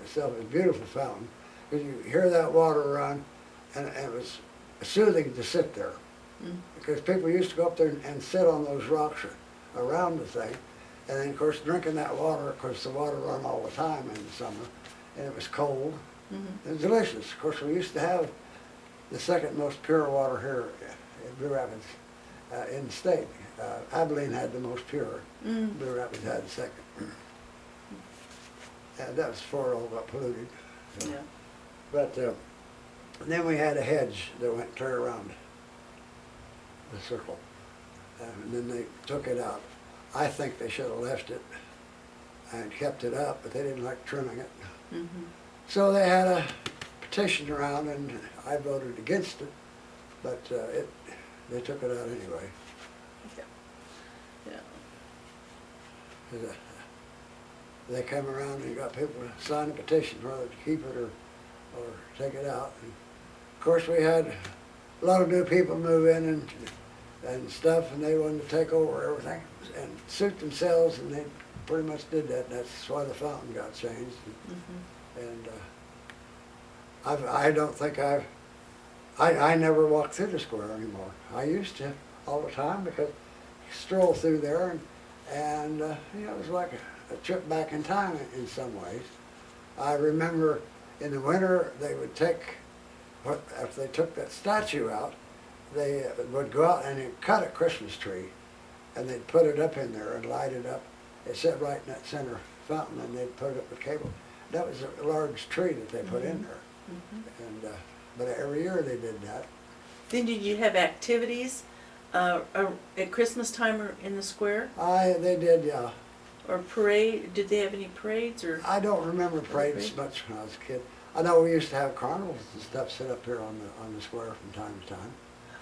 itself is a beautiful fountain, because you hear that water run, and it was soothing to sit there. Because people used to go up there and sit on those rocks around the thing, and then of course drinking that water, of course the water run all the time in the summer, and it was cold. It was delicious. Of course we used to have the second most pure water here in Blue Rapids in the state. Abilene had the most pure. Blue Rapids had the second. And that was before it all got polluted. So. Yeah. But then we had a hedge that went clear around the circle. And then they took it out. I think they should have left it and kept it up, but they didn't like trimming it. So they had a petition around, and I voted against it, but they took it out anyway. Yeah. They come around and got people to sign a petition whether to keep it or take it out. And of course, we had a lot of new people move in and stuff, and they wanted to take over everything and suit themselves, and they pretty much did that. That's why the fountain got changed. And I don't think I never walk through the square anymore. I used to all the time because you stroll through there and you know, it was like a trip back in time in some ways. I remember in the winter they would take, after they took that statue out, they would go out and they'd cut a Christmas tree and they'd put it up in there and light it up. It sat right in that center fountain, and they'd put it up with cable. That was a large tree that they put in there. And but every year they did that. Then did you have activities at Christmas time or in the square? They did, yeah. Or parade? Did they have any parades or? I don't remember parades much when I was a kid. I know we used to have carnivals and stuff set up here on the square from time to time.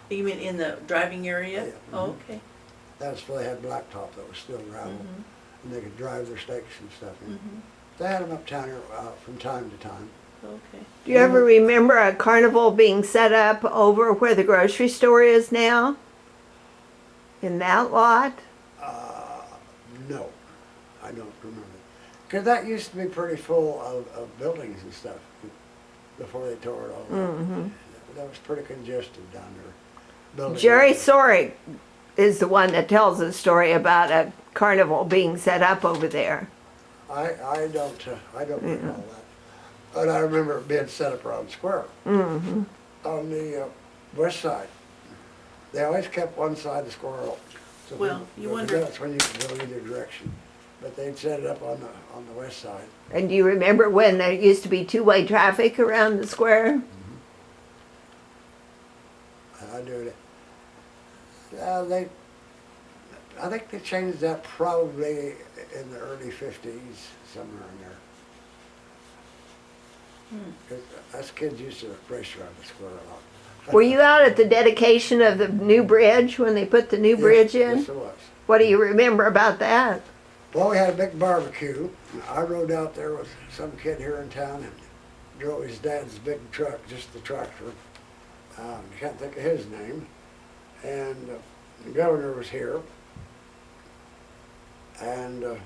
You mean in the driving area? Yeah. Oh, okay. That was before they had blacktop that was still gravel, and they could drive their stakes and stuff in. They had them uptown here from time to time. Okay. Do you ever remember a carnival being set up over where the grocery store is now? In that lot? No, I don't remember. Because that used to be pretty full of buildings and stuff before they tore it all down. That was pretty congested down there. Building Jerry up. Sorick is the one that tells the story about a carnival being set up over there. I don't recall that. But I remember it being set up around the square. On the west side. They always kept one side of the square open. So Well, you wonder- that's when you could go either direction. But they'd set it up on the west side. And do you remember when there used to be two-way traffic around the square? I do it. I think they changed that probably in the early 50s, somewhere in there. 'Cause us kids used to race around the square a lot. Were you out at the dedication of the new bridge when they put the new bridge in? Yes, it was. What do you remember about that? Well, we had a big barbecue. I rode out there with some kid here in town and drove his dad's big truck, just the tractor. I can't think of his name. And the governor was here. And if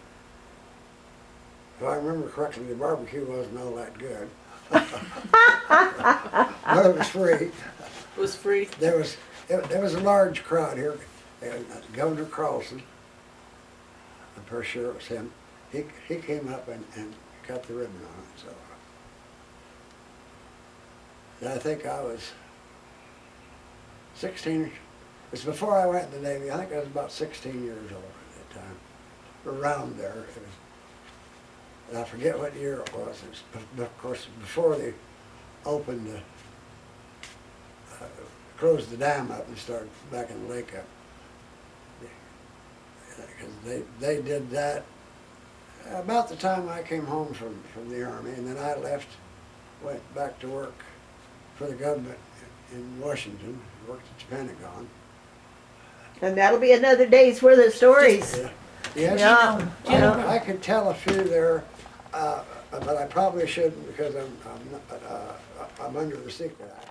I remember correctly, the barbecue wasn't all that good. But it was free. It was free. There was a large crowd here. Governor Carlson, I'm pretty sure it was him. He came up and cut the ribbon on it. So and I think I was 16. It was before I went in the Navy. I think I was about 16 years old at that time. Around there. It was, and I forget what year it was. It was, of course, before they opened the closed the dam up and started backing the lake up. Because they did that about the time I came home from the Army, and then I left, went back to work for the government in Washington, worked at the Pentagon. And that'll be another day's worth of stories. Yeah. Yes, Yeah. I could tell a few there, but I probably shouldn't because I'm under the Secret Act.